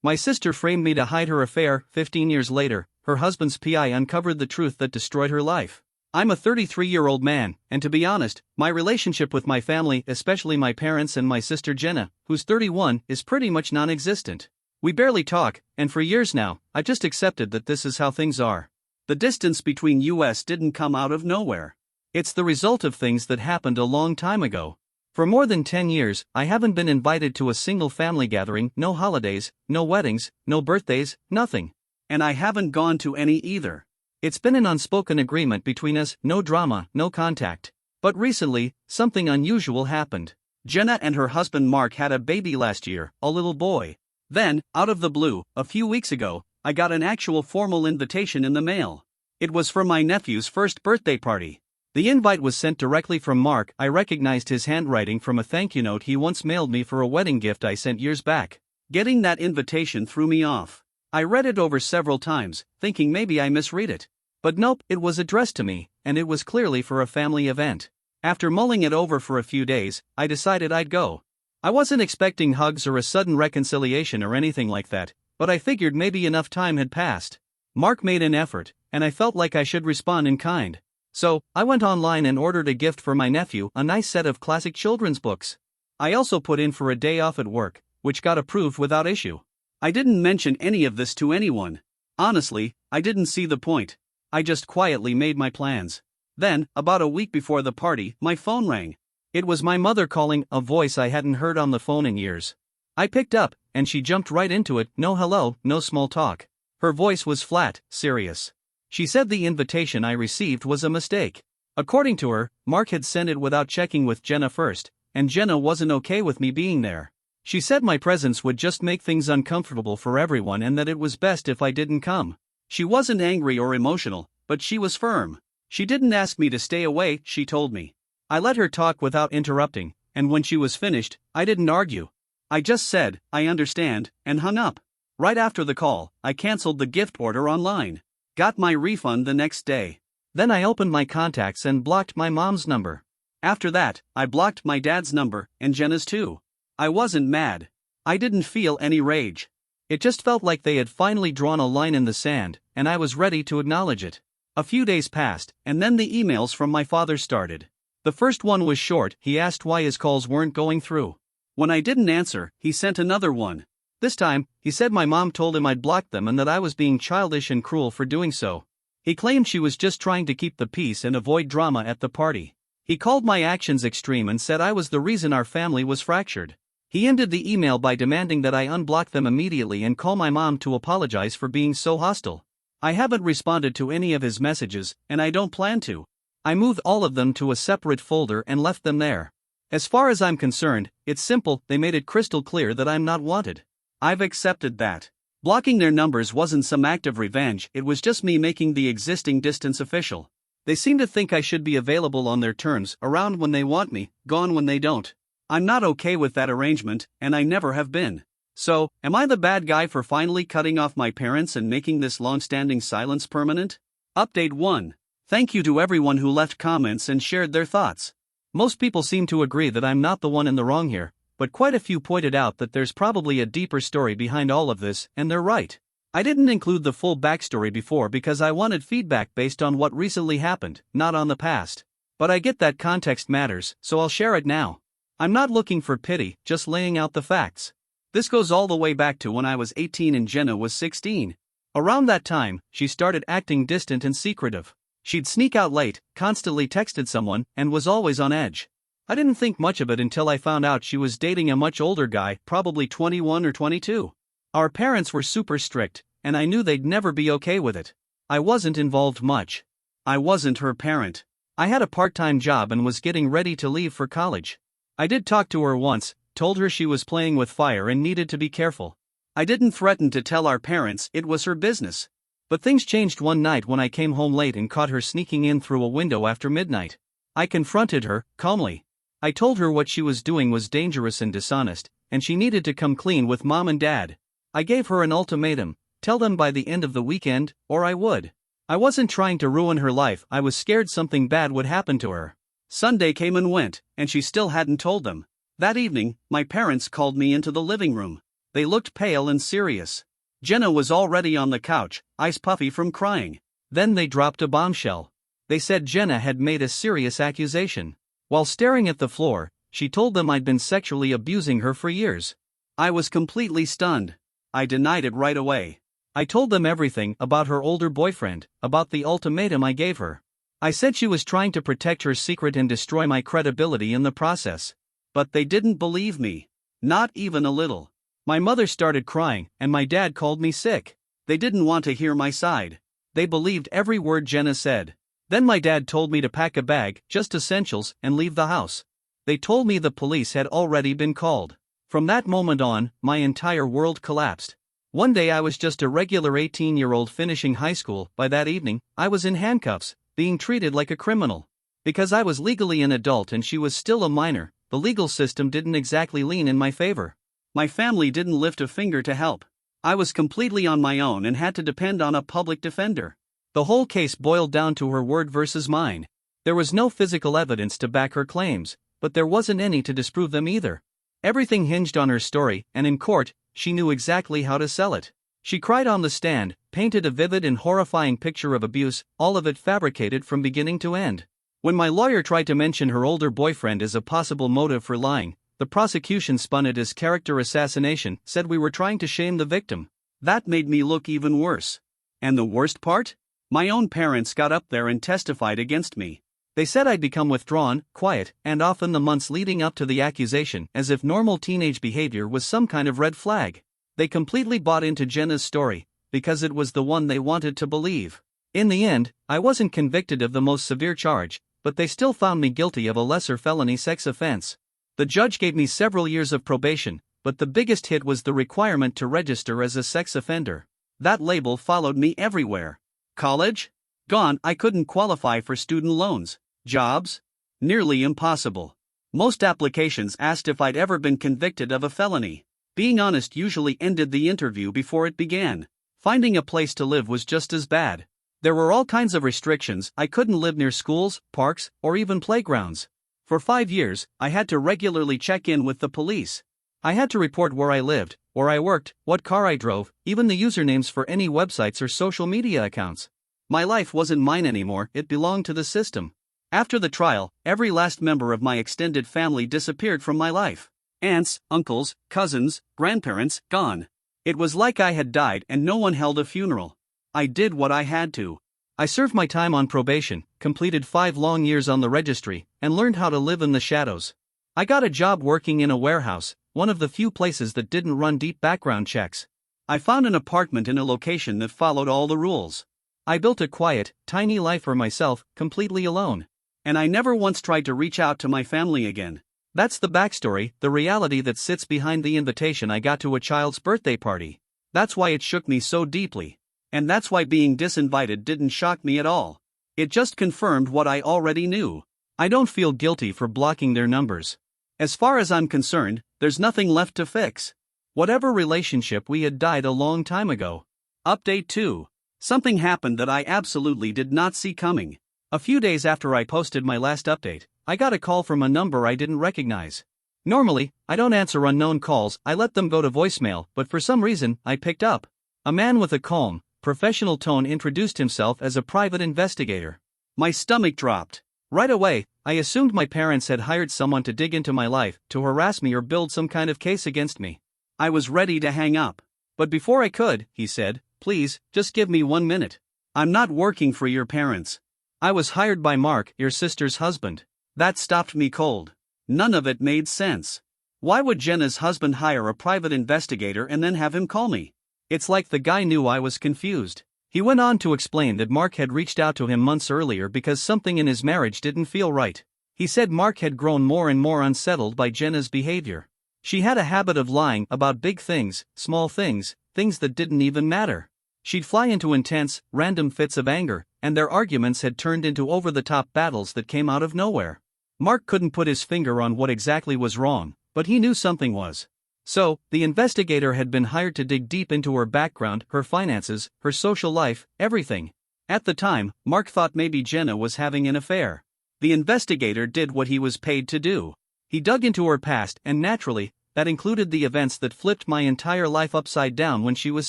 My sister framed me to hide her affair. 15 years later, her husband's PI uncovered the truth that destroyed her life. I'm a 33-year-old man, and to be honest, my relationship with my family, especially my parents and my sister Jenna, who's 31, is pretty much non-existent. We barely talk, and for years now, I've just accepted that this is how things are. The distance between us didn't come out of nowhere. It's the result of things that happened a long time ago. For more than 10 years, I haven't been invited to a single family gathering, no holidays, no weddings, no birthdays, nothing. And I haven't gone to any either. It's been an unspoken agreement between us, no drama, no contact. But recently, something unusual happened. Jenna and her husband Mark had a baby last year, a little boy. Then, out of the blue, a few weeks ago, I got an actual formal invitation in the mail. It was for my nephew's first birthday party. The invite was sent directly from Mark. I recognized his handwriting from a thank you note he once mailed me for a wedding gift I sent years back. Getting that invitation threw me off. I read it over several times, thinking maybe I misread it. But nope, it was addressed to me, and it was clearly for a family event. After mulling it over for a few days, I decided I'd go. I wasn't expecting hugs or a sudden reconciliation or anything like that, but I figured maybe enough time had passed. Mark made an effort, and I felt like I should respond in kind. So, I went online and ordered a gift for my nephew, a nice set of classic children's books. I also put in for a day off at work, which got approved without issue. I didn't mention any of this to anyone. Honestly, I didn't see the point. I just quietly made my plans. Then, about a week before the party, my phone rang. It was my mother calling, a voice I hadn't heard on the phone in years. I picked up, and she jumped right into it, no hello, no small talk. Her voice was flat, serious. She said the invitation I received was a mistake. According to her, Mark had sent it without checking with Jenna first, and Jenna wasn't okay with me being there. She said my presence would just make things uncomfortable for everyone and that it was best if I didn't come. She wasn't angry or emotional, but she was firm. She didn't ask me to stay away, she told me. I let her talk without interrupting, and when she was finished, I didn't argue. I just said, I understand, and hung up. Right after the call, I canceled the gift order online. Got my refund the next day. Then I opened my contacts and blocked my mom's number. After that, I blocked my dad's number, and Jenna's too. I wasn't mad. I didn't feel any rage. It just felt like they had finally drawn a line in the sand, and I was ready to acknowledge it. A few days passed, and then the emails from my father started. The first one was short. He asked why his calls weren't going through. When I didn't answer, he sent another one. This time, he said my mom told him I'd blocked them and that I was being childish and cruel for doing so. He claimed she was just trying to keep the peace and avoid drama at the party. He called my actions extreme and said I was the reason our family was fractured. He ended the email by demanding that I unblock them immediately and call my mom to apologize for being so hostile. I haven't responded to any of his messages, and I don't plan to. I moved all of them to a separate folder and left them there. As far as I'm concerned, it's simple. They made it crystal clear that I'm not wanted. I've accepted that. Blocking their numbers wasn't some act of revenge, it was just me making the existing distance official. They seem to think I should be available on their terms, around when they want me, gone when they don't. I'm not okay with that arrangement, and I never have been. So, am I the bad guy for finally cutting off my parents and making this long-standing silence permanent? Update 1. Thank you to everyone who left comments and shared their thoughts. Most people seem to agree that I'm not the one in the wrong here, but quite a few pointed out that there's probably a deeper story behind all of this, and they're right. I didn't include the full backstory before because I wanted feedback based on what recently happened, not on the past. But I get that context matters, so I'll share it now. I'm not looking for pity, just laying out the facts. This goes all the way back to when I was 18 and Jenna was 16. Around that time, she started acting distant and secretive. She'd sneak out late, constantly texted someone, and was always on edge. I didn't think much of it until I found out she was dating a much older guy, probably 21 or 22. Our parents were super strict, and I knew they'd never be okay with it. I wasn't involved much. I wasn't her parent. I had a part-time job and was getting ready to leave for college. I did talk to her once, told her she was playing with fire and needed to be careful. I didn't threaten to tell our parents, it was her business. But things changed one night when I came home late and caught her sneaking in through a window after midnight. I confronted her, calmly. I told her what she was doing was dangerous and dishonest, and she needed to come clean with mom and dad. I gave her an ultimatum, tell them by the end of the weekend, or I would. I wasn't trying to ruin her life, I was scared something bad would happen to her. Sunday came and went, and she still hadn't told them. That evening, my parents called me into the living room. They looked pale and serious. Jenna was already on the couch, eyes puffy from crying. Then they dropped a bombshell. They said Jenna had made a serious accusation. While staring at the floor, she told them I'd been sexually abusing her for years. I was completely stunned. I denied it right away. I told them everything about her older boyfriend, about the ultimatum I gave her. I said she was trying to protect her secret and destroy my credibility in the process. But they didn't believe me. Not even a little. My mother started crying, and my dad called me sick. They didn't want to hear my side. They believed every word Jenna said. Then my dad told me to pack a bag, just essentials, and leave the house. They told me the police had already been called. From that moment on, my entire world collapsed. One day I was just a regular 18-year-old finishing high school. By that evening, I was in handcuffs, being treated like a criminal. Because I was legally an adult and she was still a minor, the legal system didn't exactly lean in my favor. My family didn't lift a finger to help. I was completely on my own and had to depend on a public defender. The whole case boiled down to her word versus mine. There was no physical evidence to back her claims, but there wasn't any to disprove them either. Everything hinged on her story, and in court, she knew exactly how to sell it. She cried on the stand, painted a vivid and horrifying picture of abuse, all of it fabricated from beginning to end. When my lawyer tried to mention her older boyfriend as a possible motive for lying, the prosecution spun it as character assassination, said we were trying to shame the victim. That made me look even worse. And the worst part? My own parents got up there and testified against me. They said I'd become withdrawn, quiet, and off in the months leading up to the accusation, as if normal teenage behavior was some kind of red flag. They completely bought into Jenna's story, because it was the one they wanted to believe. In the end, I wasn't convicted of the most severe charge, but they still found me guilty of a lesser felony sex offense. The judge gave me several years of probation, but the biggest hit was the requirement to register as a sex offender. That label followed me everywhere. College? Gone. I couldn't qualify for student loans. Jobs? Nearly impossible. Most applications asked if I'd ever been convicted of a felony. Being honest usually ended the interview before it began. Finding a place to live was just as bad. There were all kinds of restrictions. I couldn't live near schools, parks, or even playgrounds. For 5 years, I had to regularly check in with the police. I had to report where I lived, where I worked, what car I drove, even the usernames for any websites or social media accounts. My life wasn't mine anymore, it belonged to the system. After the trial, every last member of my extended family disappeared from my life. Aunts, uncles, cousins, grandparents, gone. It was like I had died and no one held a funeral. I did what I had to. I served my time on probation, completed 5 long years on the registry, and learned how to live in the shadows. I got a job working in a warehouse, one of the few places that didn't run deep background checks. I found an apartment in a location that followed all the rules. I built a quiet, tiny life for myself, completely alone. And I never once tried to reach out to my family again. That's the backstory, the reality that sits behind the invitation I got to a child's birthday party. That's why it shook me so deeply. And that's why being disinvited didn't shock me at all. It just confirmed what I already knew. I don't feel guilty for blocking their numbers. As far as I'm concerned, there's nothing left to fix. Whatever relationship we had died a long time ago. Update 2. Something happened that I absolutely did not see coming. A few days after I posted my last update, I got a call from a number I didn't recognize. Normally, I don't answer unknown calls, I let them go to voicemail, but for some reason, I picked up. A man with a calm, professional tone introduced himself as a private investigator. My stomach dropped. Right away, I assumed my parents had hired someone to dig into my life, to harass me or build some kind of case against me. I was ready to hang up. But before I could, he said, "Please, just give me 1 minute. I'm not working for your parents. I was hired by Mark, your sister's husband." That stopped me cold. None of it made sense. Why would Jenna's husband hire a private investigator and then have him call me? It's like the guy knew I was confused. He went on to explain that Mark had reached out to him months earlier because something in his marriage didn't feel right. He said Mark had grown more and more unsettled by Jenna's behavior. She had a habit of lying about big things, small things, things that didn't even matter. She'd fly into intense, random fits of anger, and their arguments had turned into over-the-top battles that came out of nowhere. Mark couldn't put his finger on what exactly was wrong, but he knew something was. So, the investigator had been hired to dig deep into her background, her finances, her social life, everything. At the time, Mark thought maybe Jenna was having an affair. The investigator did what he was paid to do. He dug into her past and naturally, that included the events that flipped my entire life upside down when she was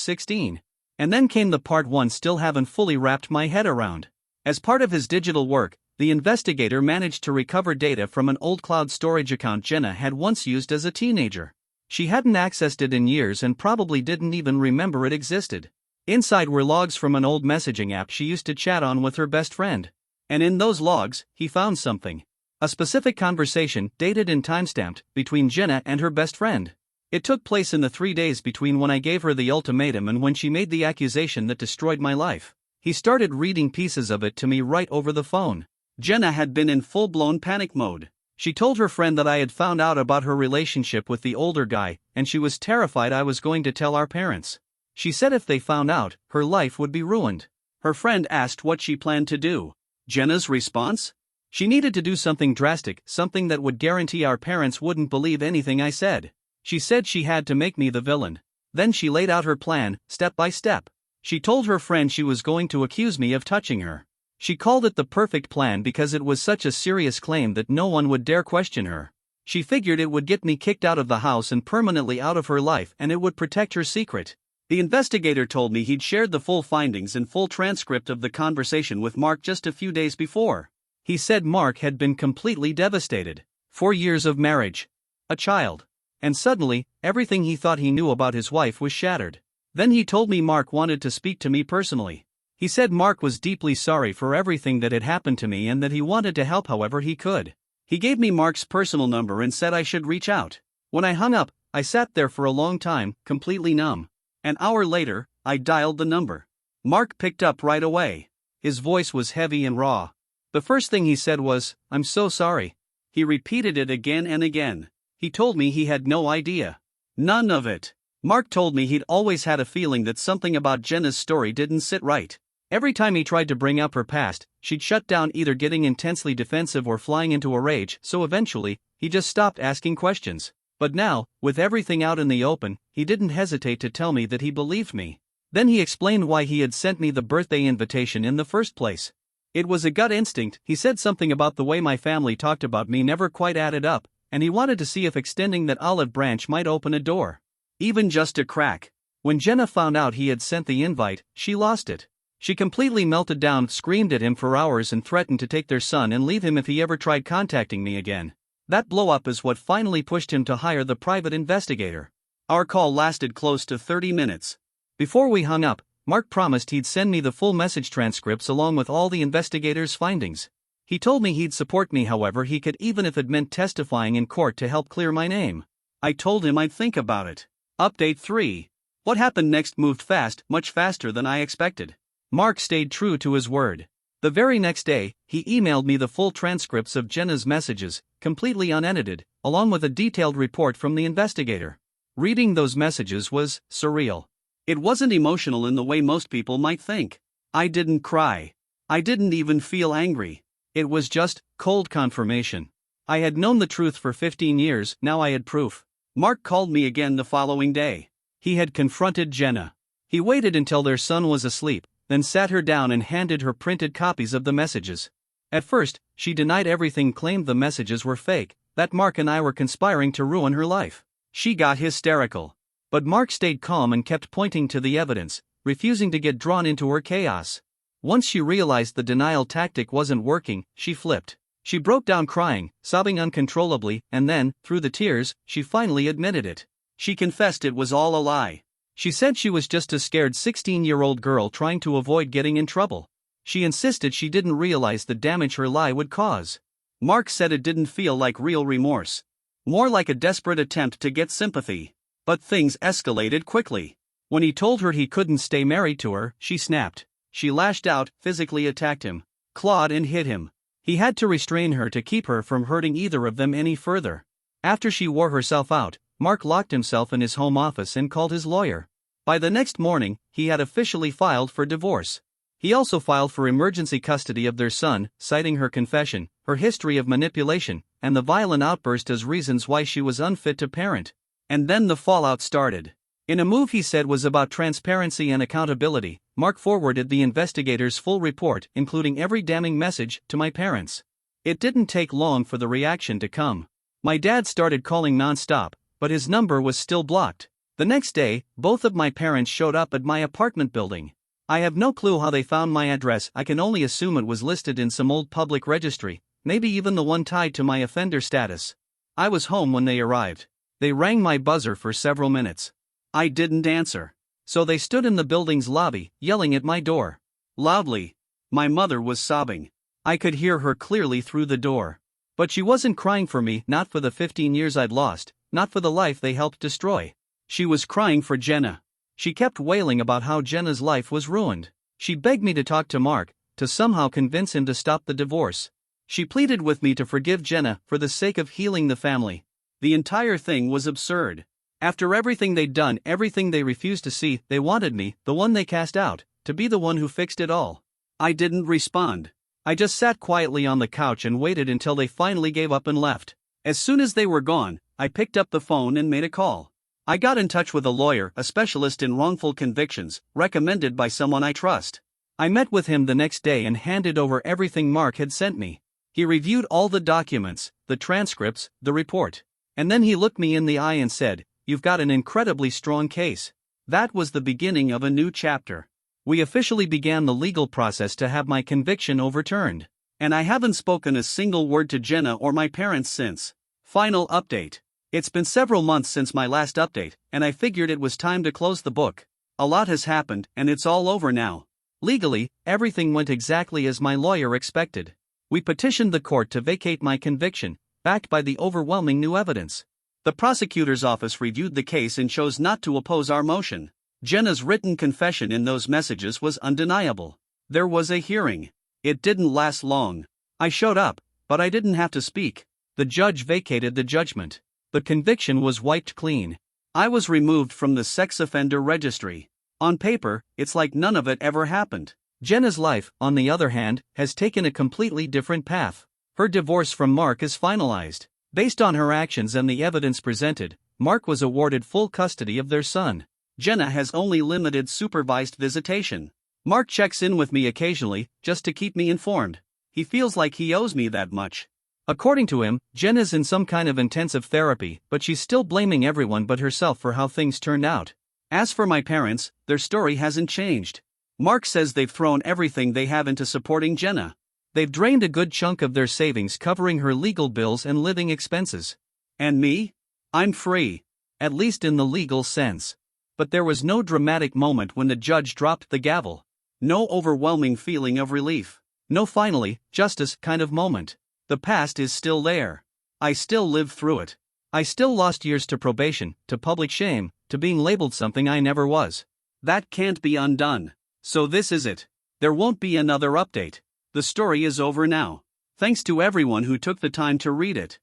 16. And then came the part one still haven't fully wrapped my head around. As part of his digital work, the investigator managed to recover data from an old cloud storage account Jenna had once used as a teenager. She hadn't accessed it in years and probably didn't even remember it existed. Inside were logs from an old messaging app she used to chat on with her best friend. And in those logs, he found something. A specific conversation, dated and timestamped, between Jenna and her best friend. It took place in the 3 days between when I gave her the ultimatum and when she made the accusation that destroyed my life. He started reading pieces of it to me right over the phone. Jenna had been in full-blown panic mode. She told her friend that I had found out about her relationship with the older guy, and she was terrified I was going to tell our parents. She said if they found out, her life would be ruined. Her friend asked what she planned to do. Jenna's response? She needed to do something drastic, something that would guarantee our parents wouldn't believe anything I said. She said she had to make me the villain. Then she laid out her plan, step by step. She told her friend she was going to accuse me of touching her. She called it the perfect plan because it was such a serious claim that no one would dare question her. She figured it would get me kicked out of the house and permanently out of her life, and it would protect her secret. The investigator told me he'd shared the full findings and full transcript of the conversation with Mark just a few days before. He said Mark had been completely devastated. 4 years of marriage. A child. And suddenly, everything he thought he knew about his wife was shattered. Then he told me Mark wanted to speak to me personally. He said Mark was deeply sorry for everything that had happened to me and that he wanted to help however he could. He gave me Mark's personal number and said I should reach out. When I hung up, I sat there for a long time, completely numb. An hour later, I dialed the number. Mark picked up right away. His voice was heavy and raw. The first thing he said was, "I'm so sorry." He repeated it again and again. He told me he had no idea. None of it. Mark told me he'd always had a feeling that something about Jenna's story didn't sit right. Every time he tried to bring up her past, she'd shut down, either getting intensely defensive or flying into a rage, so eventually, he just stopped asking questions. But now, with everything out in the open, he didn't hesitate to tell me that he believed me. Then he explained why he had sent me the birthday invitation in the first place. It was a gut instinct. He said something about the way my family talked about me never quite added up, and he wanted to see if extending that olive branch might open a door. Even just a crack. When Jenna found out he had sent the invite, she lost it. She completely melted down, screamed at him for hours and threatened to take their son and leave him if he ever tried contacting me again. That blow-up is what finally pushed him to hire the private investigator. Our call lasted close to 30 minutes. Before we hung up, Mark promised he'd send me the full message transcripts along with all the investigator's findings. He told me he'd support me however he could, even if it meant testifying in court to help clear my name. I told him I'd think about it. Update 3. What happened next moved fast, much faster than I expected. Mark stayed true to his word. The very next day, he emailed me the full transcripts of Jenna's messages, completely unedited, along with a detailed report from the investigator. Reading those messages was surreal. It wasn't emotional in the way most people might think. I didn't cry. I didn't even feel angry. It was just cold confirmation. I had known the truth for 15 years, now I had proof. Mark called me again the following day. He had confronted Jenna. He waited until their son was asleep, then sat her down and handed her printed copies of the messages. At first, she denied everything, claimed the messages were fake, that Mark and I were conspiring to ruin her life. She got hysterical. But Mark stayed calm and kept pointing to the evidence, refusing to get drawn into her chaos. Once she realized the denial tactic wasn't working, she flipped. She broke down crying, sobbing uncontrollably, and then, through the tears, she finally admitted it. She confessed it was all a lie. She said she was just a scared 16-year-old girl trying to avoid getting in trouble. She insisted she didn't realize the damage her lie would cause. Mark said it didn't feel like real remorse. More like a desperate attempt to get sympathy. But things escalated quickly. When he told her he couldn't stay married to her, she snapped. She lashed out, physically attacked him, clawed and hit him. He had to restrain her to keep her from hurting either of them any further. After she wore herself out, Mark locked himself in his home office and called his lawyer. By the next morning, he had officially filed for divorce. He also filed for emergency custody of their son, citing her confession, her history of manipulation, and the violent outburst as reasons why she was unfit to parent. And then the fallout started. In a move he said was about transparency and accountability, Mark forwarded the investigator's full report, including every damning message, to my parents. It didn't take long for the reaction to come. My dad started calling non-stop, but his number was still blocked. The next day, both of my parents showed up at my apartment building. I have no clue how they found my address. I can only assume it was listed in some old public registry, maybe even the one tied to my offender status. I was home when they arrived. They rang my buzzer for several minutes. I didn't answer. So they stood in the building's lobby, yelling at my door. Loudly. My mother was sobbing. I could hear her clearly through the door. But she wasn't crying for me, not for the 15 years I'd lost, not for the life they helped destroy. She was crying for Jenna. She kept wailing about how Jenna's life was ruined. She begged me to talk to Mark, to somehow convince him to stop the divorce. She pleaded with me to forgive Jenna for the sake of healing the family. The entire thing was absurd. After everything they'd done, everything they refused to see, they wanted me, the one they cast out, to be the one who fixed it all. I didn't respond. I just sat quietly on the couch and waited until they finally gave up and left. As soon as they were gone, I picked up the phone and made a call. I got in touch with a lawyer, a specialist in wrongful convictions, recommended by someone I trust. I met with him the next day and handed over everything Mark had sent me. He reviewed all the documents, the transcripts, the report. And then he looked me in the eye and said, "You've got an incredibly strong case." That was the beginning of a new chapter. We officially began the legal process to have my conviction overturned. And I haven't spoken a single word to Jenna or my parents since. Final update. It's been several months since my last update, and I figured it was time to close the book. A lot has happened, and it's all over now. Legally, everything went exactly as my lawyer expected. We petitioned the court to vacate my conviction, backed by the overwhelming new evidence. The prosecutor's office reviewed the case and chose not to oppose our motion. Jenna's written confession in those messages was undeniable. There was a hearing. It didn't last long. I showed up, but I didn't have to speak. The judge vacated the judgment. The conviction was wiped clean. I was removed from the sex offender registry. On paper, it's like none of it ever happened. Jenna's life, on the other hand, has taken a completely different path. Her divorce from Mark is finalized. Based on her actions and the evidence presented, Mark was awarded full custody of their son. Jenna has only limited supervised visitation. Mark checks in with me occasionally, just to keep me informed. He feels like he owes me that much. According to him, Jenna's in some kind of intensive therapy, but she's still blaming everyone but herself for how things turned out. As for my parents, their story hasn't changed. Mark says they've thrown everything they have into supporting Jenna. They've drained a good chunk of their savings covering her legal bills and living expenses. And me? I'm free. At least in the legal sense. But there was no dramatic moment when the judge dropped the gavel. No overwhelming feeling of relief. No finally, justice kind of moment. The past is still there. I still live through it. I still lost years to probation, to public shame, to being labeled something I never was. That can't be undone. So this is it. There won't be another update. The story is over now. Thanks to everyone who took the time to read it.